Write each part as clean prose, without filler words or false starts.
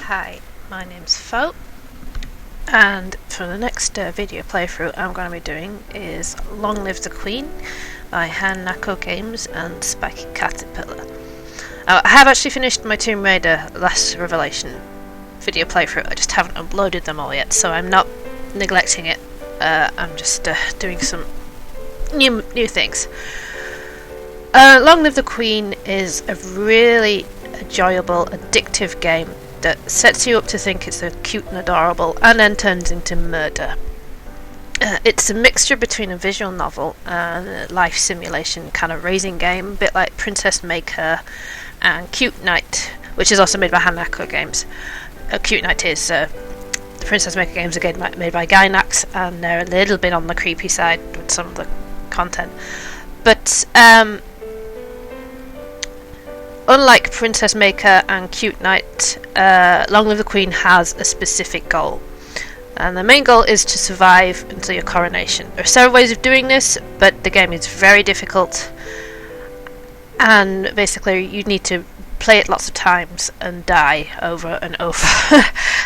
Hi, my name's Phoephoe, and for the next video playthrough I'm going to be doing is Long Live the Queen by Hanako Games and Spiky Caterpillar. I have actually finished my Tomb Raider Last Revelation video playthrough, I just haven't uploaded them all yet, so I'm not neglecting it. I'm just doing some new things. Long Live the Queen is a really enjoyable, addictive game that sets you up to think it's so cute and adorable and then turns into murder. It's a mixture between a visual novel and a life simulation kind of raising game, a bit like Princess Maker and Cute Knight, which is also made by Hanako Games. Cute Knight is the Princess Maker games again made by Gainax, and they're a little bit on the creepy side with some of the content. But unlike Princess Maker and Cute Knight, Long Live the Queen has a specific goal. And the main goal is to survive until your coronation. There are several ways of doing this, but the game is very difficult. And basically you need to play it lots of times and die over and over.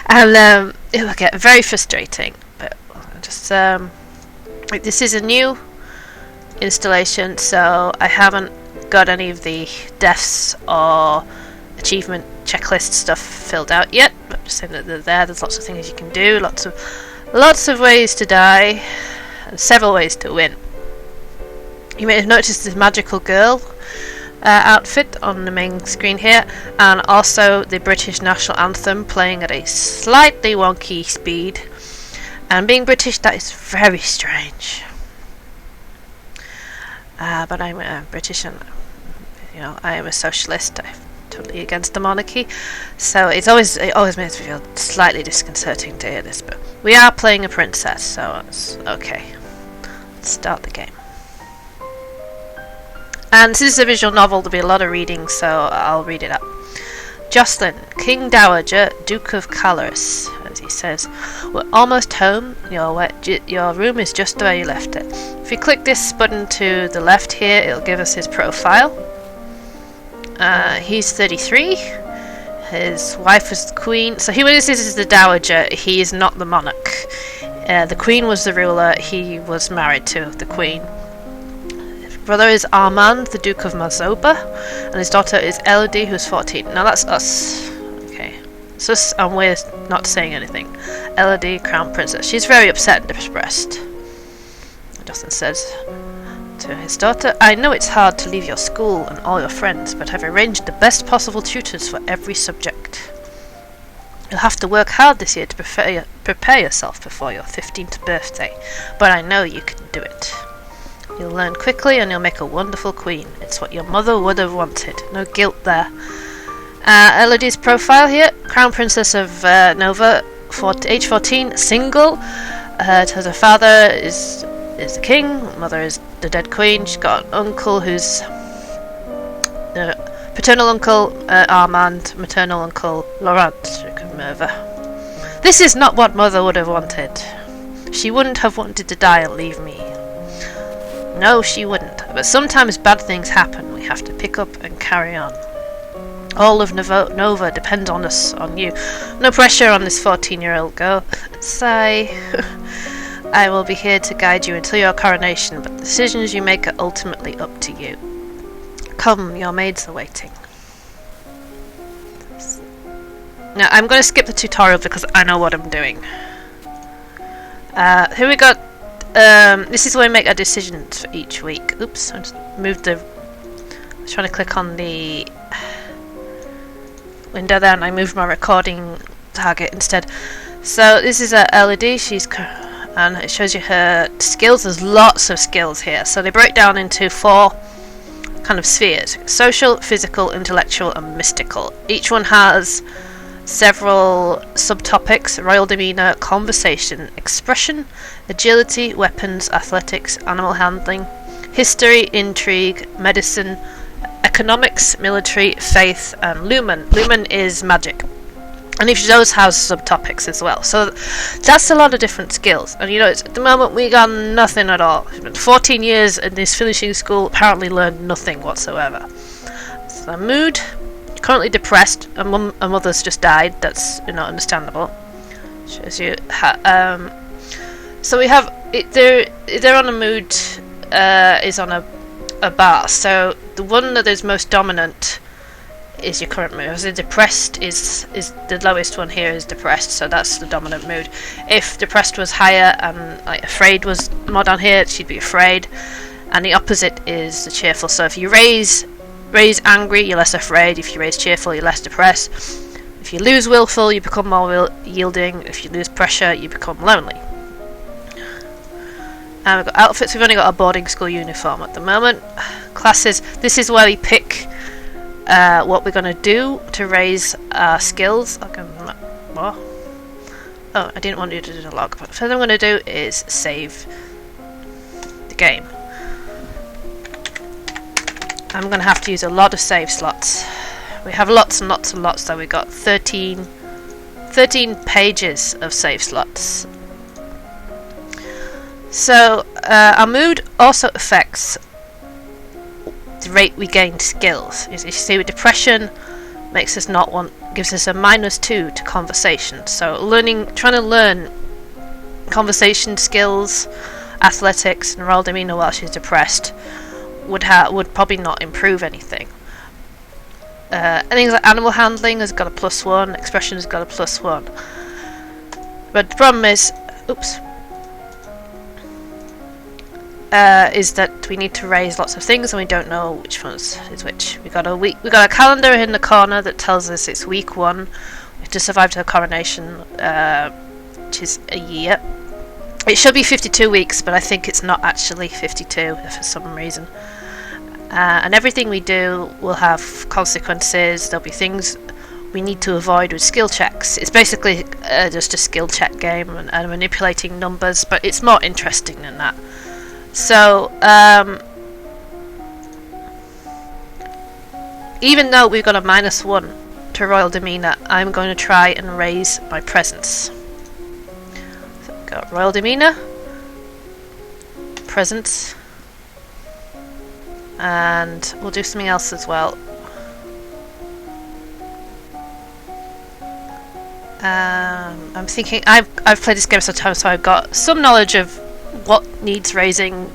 And it will get very frustrating. But just this is a new installation, so I haven't got any of the deaths or achievement checklist stuff filled out yet. I'm just saying that they're there. There's lots of things you can do, lots of ways to die, and several ways to win. You may have noticed this magical girl outfit on the main screen here, and also the British national anthem playing at a slightly wonky speed. And being British, that is very strange. But I'm British, and I am a socialist. I'm totally against the monarchy, so it always makes me feel slightly disconcerting to hear this. But we are playing a princess, so it's okay. Let's start the game. And this is a visual novel, there'll be a lot of reading, so I'll read it up. Jocelyn, King Dowager, Duke of Caloris, as he says. We're almost home. Your room is just the way you left it. If you click this button to the left here, it'll give us his profile. He's 33. His wife was the queen. So this is the Dowager. He is not the monarch. The queen was the ruler. He was married to the queen. His brother is Armand, the Duke of Mazoba, and his daughter is Elodie, who's 14. Now that's us. Okay. It's us, and we're not saying anything. Elodie, Crown Princess. She's very upset and depressed. Justin says to his daughter, I know it's hard to leave your school and all your friends, but I've arranged the best possible tutors for every subject. You'll have to work hard this year to prepare yourself before your 15th birthday, but I know you can do it. You'll learn quickly and you'll make a wonderful queen. It's what your mother would have wanted. No guilt there. Elodie's profile here, Crown Princess of Nova, age 14, single. Her father is the king, mother is the dead queen. She's got an uncle who's the paternal uncle Armand, maternal uncle Laurent Merva. This is not what mother would have wanted. She wouldn't have wanted to die and leave me. No, she wouldn't. But sometimes bad things happen. We have to pick up and carry on. All of Nova depends on us, on you. No pressure on this 14-year-old girl. Sigh. I will be here to guide you until your coronation, but the decisions you make are ultimately up to you. Come, your maids are waiting. Now, I'm going to skip the tutorial because I know what I'm doing. Here we got, this is where we make our decisions for each week. Oops, I just moved I was trying to click on the window there and I moved my recording target instead. So this is Elodie, and it shows you her skills. There's lots of skills here, so they break down into 4 kind of spheres: social, physical, intellectual and mystical. Each one has several subtopics: royal demeanor, conversation, expression, agility, weapons, athletics, animal handling, history, intrigue, medicine, economics, military, faith and lumen. Lumen is magic. And each of those has subtopics as well. So that's a lot of different skills. And at the moment we got nothing at all. 14 years in this finishing school, apparently learned nothing whatsoever. So mood, Currently depressed. A mother's just died. That's not understandable. Shows you. So we have they're on a mood. Is on a bar. So the one that is most dominant is your current mood. So depressed is the lowest one here is depressed. So that's the dominant mood. If depressed was higher and like afraid was more down here, she'd be afraid. And the opposite is the cheerful. So if you raise angry, you're less afraid. If you raise cheerful, you're less depressed. If you lose willful, you become more yielding. If you lose pressure, you become lonely. And we've got outfits. We've only got a boarding school uniform at the moment. Classes. This is where we pick what we're going to do to raise our skills. What? Oh, I didn't want you to do the log. But first I'm going to do is save the game. I'm going to have to use a lot of save slots. We have lots and lots and lots, so we've got 13 pages of save slots. So our mood also affects the rate we gain skills. As you see, with depression, makes us gives us a -2 to conversation. So trying to learn conversation skills, athletics, and royal demeanour while she's depressed would probably not improve anything. Things like animal handling has got a +1, expression has got a +1. But the problem is, is that we need to raise lots of things and we don't know which ones is which. We got a calendar in the corner that tells us it's week 1. We have to survive to the coronation, which is a year. It should be 52 weeks, but I think it's not actually 52 for some reason. And everything we do will have consequences. There'll be things we need to avoid with skill checks. It's basically just a skill check game and manipulating numbers, but it's more interesting than that. So, even though we've got a -1 to royal demeanour, I'm going to try and raise my presence. So we've got royal demeanour, presence, and we'll do something else as well. I'm thinking I've played this game so times, so I've got some knowledge of what needs raising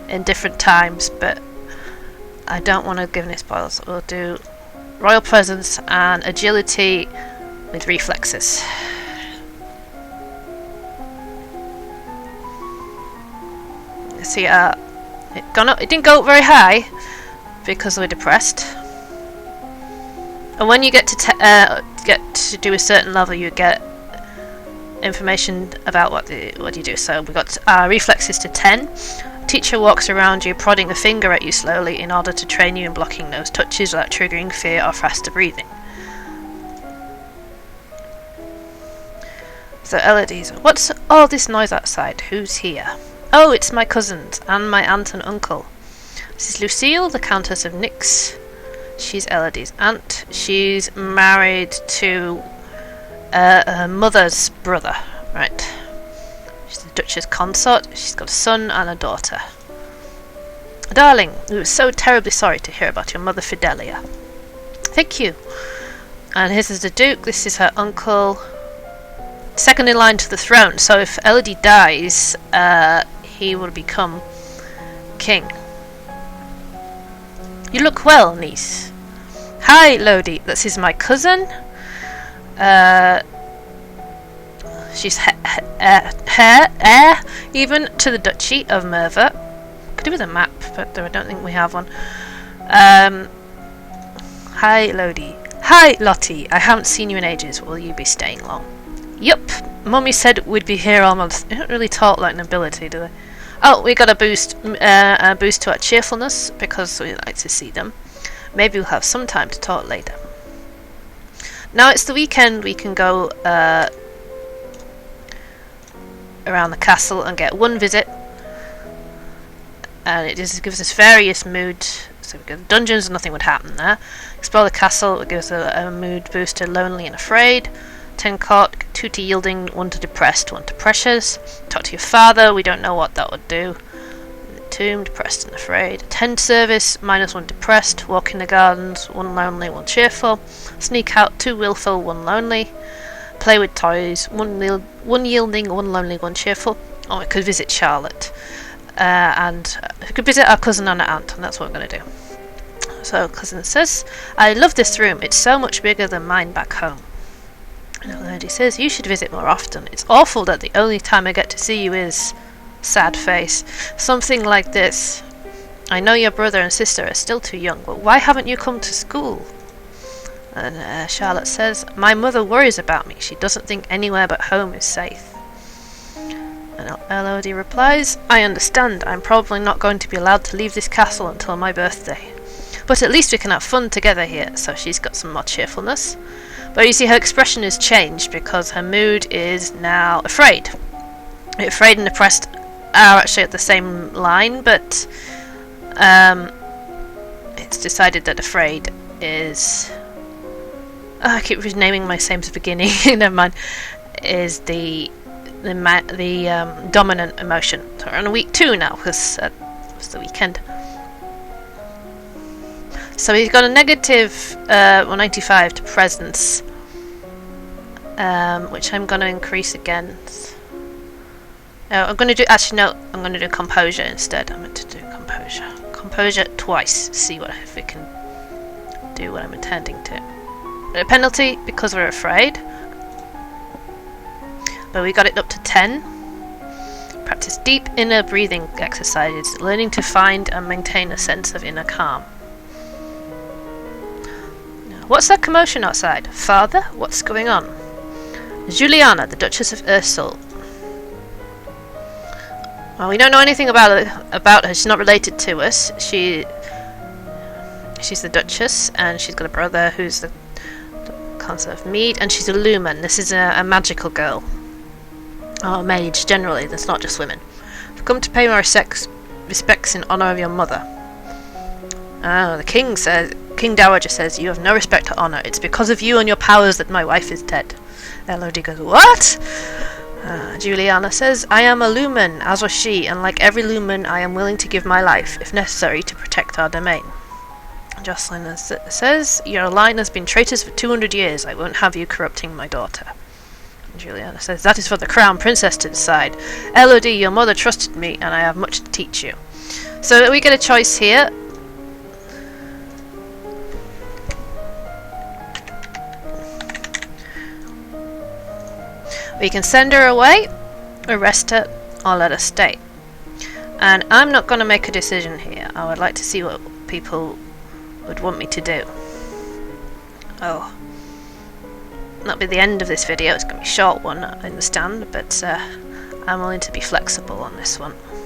in different times, but I don't want to give any spoilers. We'll do royal presence and agility with reflexes. See, it didn't go up very high because we're depressed. And when you get to do a certain level, you get information about what you do. So we've got our reflexes to 10. Teacher walks around you, prodding a finger at you slowly in order to train you in blocking those touches without triggering fear or faster breathing. So Elodie's, what's all this noise outside? Who's here? Oh, it's my cousins and my aunt and uncle. This is Lucille, the Countess of Nyx. She's Elodie's aunt. She's married to her mother's brother, right? She's the Duchess consort. She's got a son and a daughter. Darling, we were so terribly sorry to hear about your mother Fidelia. Thank you. And this is the Duke. This is her uncle. Second in line to the throne. So if Elodie dies, he will become king. You look well, niece. Hi, Elodie. This is my cousin. She's heir even to the Duchy of Merva. Could do with a map, but I don't think we have one. Hi, Elodie. Hi, Lottie. I haven't seen you in ages. Will you be staying long? Yup. Mummy said we'd be here all month. They don't really talk like nobility, do they? Oh, we got a boost to our cheerfulness because we like to see them. Maybe we'll have some time to talk later. Now it's the weekend, we can go around the castle and get one visit. And it just gives us various moods. So we go to dungeons, nothing would happen there. Explore the castle, it gives a mood boost to lonely and afraid. 10 court, 2 to yielding, 1 to depressed, 1 to precious. Talk to your father, we don't know what that would do. tomb, depressed and afraid. Attend service, -1 depressed. Walk in the gardens, 1 lonely, 1 cheerful. Sneak out, 2 willful, 1 lonely. Play with toys, 1 yielding, 1 lonely, 1 cheerful. Or we could visit Charlotte. And we could visit our cousin and our aunt, and that's what we're going to do. So cousin says, I love this room, it's so much bigger than mine back home. And Elodie says, you should visit more often. It's awful that the only time I get to see you is... sad face. Something like this. I know your brother and sister are still too young, but why haven't you come to school? And Charlotte says, my mother worries about me. She doesn't think anywhere but home is safe. And Elodie replies, I understand. I'm probably not going to be allowed to leave this castle until my birthday. But at least we can have fun together here. So she's got some more cheerfulness. But you see her expression has changed because her mood is now afraid. Afraid and depressed are actually at the same line, but it's decided that afraid is... I keep renaming my same to the beginning. Never mind. Is the dominant emotion. So we're on week 2 now because it's the weekend. So he's got a negative 195 to presence, which I'm going to increase again. I'm going to do... Actually, no. I'm going to do composure instead. I'm going to do composure. Composure twice. See if we can do what I'm intending to. A penalty because we're afraid. But we got it up to 10. Practice deep inner breathing exercises. Learning to find and maintain a sense of inner calm. What's that commotion outside? Father? What's going on? Juliana, the Duchess of Ursul. Well, we don't know anything about her. She's not related to us. She's the Duchess, and she's got a brother who's the Consort of Mead, and she's a Lumen. This is a magical girl. Or a mage, generally. That's not just women. I've come to pay my respects in honour of your mother. Oh, the King Dowager says, you have no respect or honour. It's because of you and your powers that my wife is dead. Elodie goes, what? Juliana says, I am a Lumen, as was she, and like every Lumen, I am willing to give my life, if necessary, to protect our domain. Jocelyn says, your line has been traitors for 200 years. I won't have you corrupting my daughter. And Juliana says, that is for the Crown Princess to decide. Elodie, your mother trusted me, and I have much to teach you. So we get a choice here. We can send her away, arrest her, or let her stay. And I'm not going to make a decision here. I would like to see what people would want me to do. Oh. That'll be the end of this video. It's going to be a short one, I understand, but I'm willing to be flexible on this one.